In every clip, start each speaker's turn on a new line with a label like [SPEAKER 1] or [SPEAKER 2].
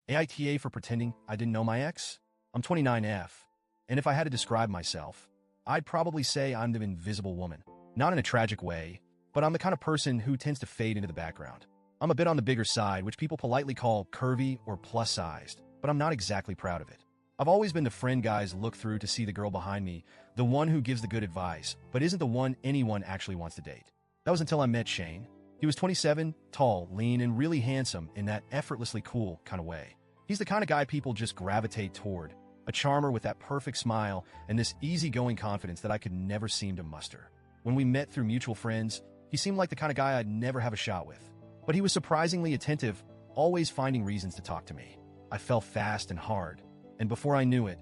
[SPEAKER 1] AITA for pretending I didn't know my ex? I'm 29F, and if I had to describe myself, I'd probably say I'm the invisible woman. Not in a tragic way, but I'm the kind of person who tends to fade into the background. I'm a bit on the bigger side, which people politely call curvy or plus-sized, but I'm not exactly proud of it. I've always been the friend guys look through to see the girl behind me, the one who gives the good advice, but isn't the one anyone actually wants to date. That was until I met Shane. He was 27, tall, lean, and really handsome in that effortlessly cool kind of way. He's the kind of guy people just gravitate toward, a charmer with that perfect smile and this easygoing confidence that I could never seem to muster. When we met through mutual friends, he seemed like the kind of guy I'd never have a shot with. But he was surprisingly attentive, always finding reasons to talk to me. I fell fast and hard, and before I knew it,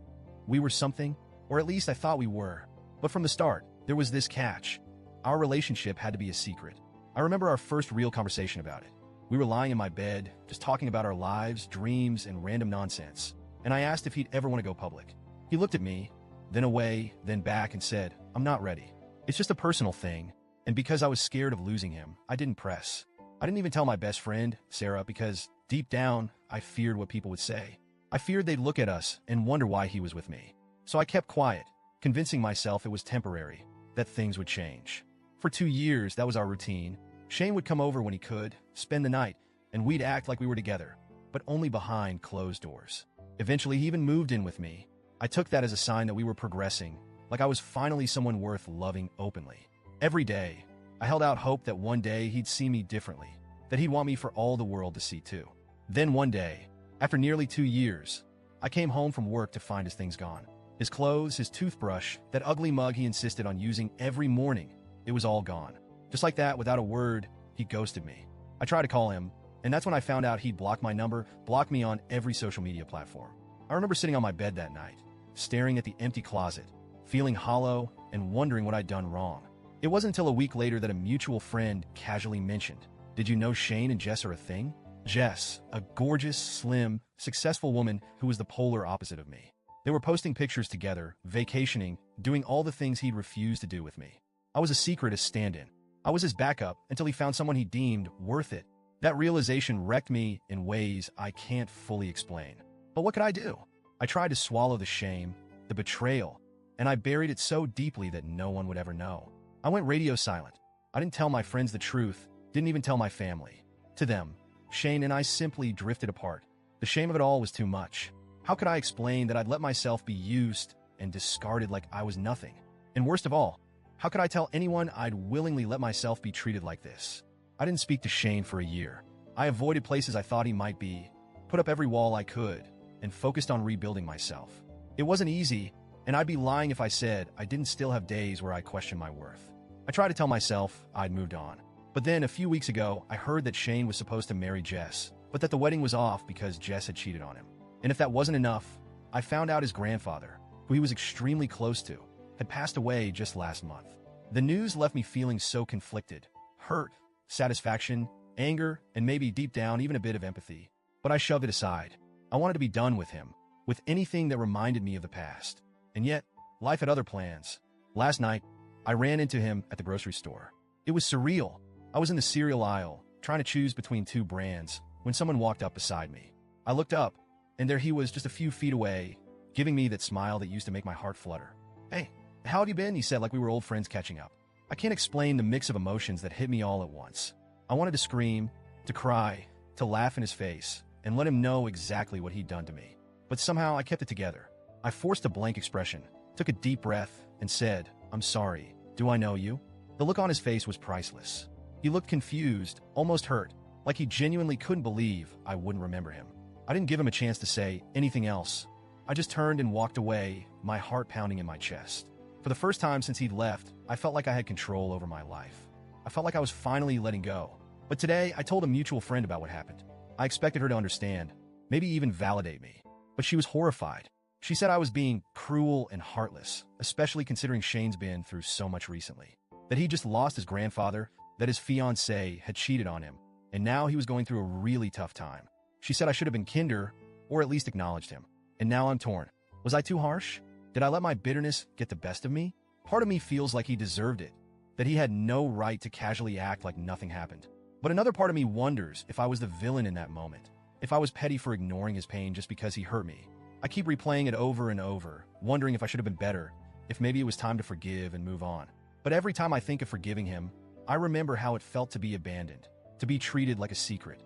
[SPEAKER 1] we were something, or at least I thought we were. But from the start, there was this catch. Our relationship had to be a secret. I remember our first real conversation about it. We were lying in my bed, just talking about our lives, dreams, and random nonsense. And I asked if he'd ever want to go public. He looked at me, then away, then back, and said, "I'm not ready. It's just a personal thing." And because I was scared of losing him, I didn't press. I didn't even tell my best friend, Sarah, because deep down, I feared what people would say. I feared they'd look at us and wonder why he was with me. So I kept quiet, convincing myself it was temporary, that things would change. For 2 years, that was our routine. Shane would come over when he could, spend the night, and we'd act like we were together, but only behind closed doors. Eventually, he even moved in with me. I took that as a sign that we were progressing, like I was finally someone worth loving openly. Every day, I held out hope that one day he'd see me differently, that he'd want me for all the world to see too. Then one day, after nearly 2 years, I came home from work to find his things gone. His clothes, his toothbrush, that ugly mug he insisted on using every morning, it was all gone. Just like that, without a word, he ghosted me. I tried to call him, and that's when I found out he'd blocked my number, blocked me on every social media platform. I remember sitting on my bed that night, staring at the empty closet, feeling hollow and wondering what I'd done wrong. It wasn't until a week later that a mutual friend casually mentioned, "Did you know Shane and Jess are a thing?" Jess, a gorgeous, slim, successful woman who was the polar opposite of me. They were posting pictures together, vacationing, doing all the things he'd refused to do with me. I was a secret as stand-in. I was his backup until he found someone he deemed worth it. That realization wrecked me in ways I can't fully explain. But what could I do? I tried to swallow the shame, the betrayal, and I buried it so deeply that no one would ever know. I went radio silent. I didn't tell my friends the truth, didn't even tell my family. To them, Shane and I simply drifted apart. The shame of it all was too much. How could I explain that I'd let myself be used and discarded like I was nothing? And worst of all, how could I tell anyone I'd willingly let myself be treated like this? I didn't speak to Shane for a year. I avoided places I thought he might be, put up every wall I could, and focused on rebuilding myself. It wasn't easy, and I'd be lying if I said I didn't still have days where I questioned my worth. I tried to tell myself I'd moved on. But then, a few weeks ago, I heard that Shane was supposed to marry Jess, but that the wedding was off because Jess had cheated on him. And if that wasn't enough, I found out his grandfather, who he was extremely close to, had passed away just last month. The news left me feeling so conflicted, hurt, satisfaction, anger, and maybe deep down even a bit of empathy. But I shoved it aside. I wanted to be done with him, with anything that reminded me of the past. And yet, life had other plans. Last night, I ran into him at the grocery store. It was surreal. I was in the cereal aisle, trying to choose between 2 brands, when someone walked up beside me. I looked up, and there he was just a few feet away, giving me that smile that used to make my heart flutter. "Hey, how have you been?" he said, like we were old friends catching up. I can't explain the mix of emotions that hit me all at once. I wanted to scream, to cry, to laugh in his face, and let him know exactly what he'd done to me. But somehow I kept it together. I forced a blank expression, took a deep breath, and said, "I'm sorry. Do I know you?" The look on his face was priceless. He looked confused, almost hurt, like he genuinely couldn't believe I wouldn't remember him. I didn't give him a chance to say anything else. I just turned and walked away, my heart pounding in my chest. For the first time since he'd left, I felt like I had control over my life. I felt like I was finally letting go. But today, I told a mutual friend about what happened. I expected her to understand, maybe even validate me. But she was horrified. She said I was being cruel and heartless, especially considering Shane's been through so much recently. That he just lost his grandfather, that his fiancée had cheated on him, and now he was going through a really tough time. She said I should have been kinder, or at least acknowledged him. And now I'm torn. Was I too harsh? Did I let my bitterness get the best of me? Part of me feels like he deserved it, that he had no right to casually act like nothing happened. But another part of me wonders if I was the villain in that moment, If I was petty for ignoring his pain just because he hurt me, I keep replaying it over and over, wondering if I should have been better, if maybe it was time to forgive and move on. But every time I think of forgiving him, I remember how it felt to be abandoned, to be treated like a secret,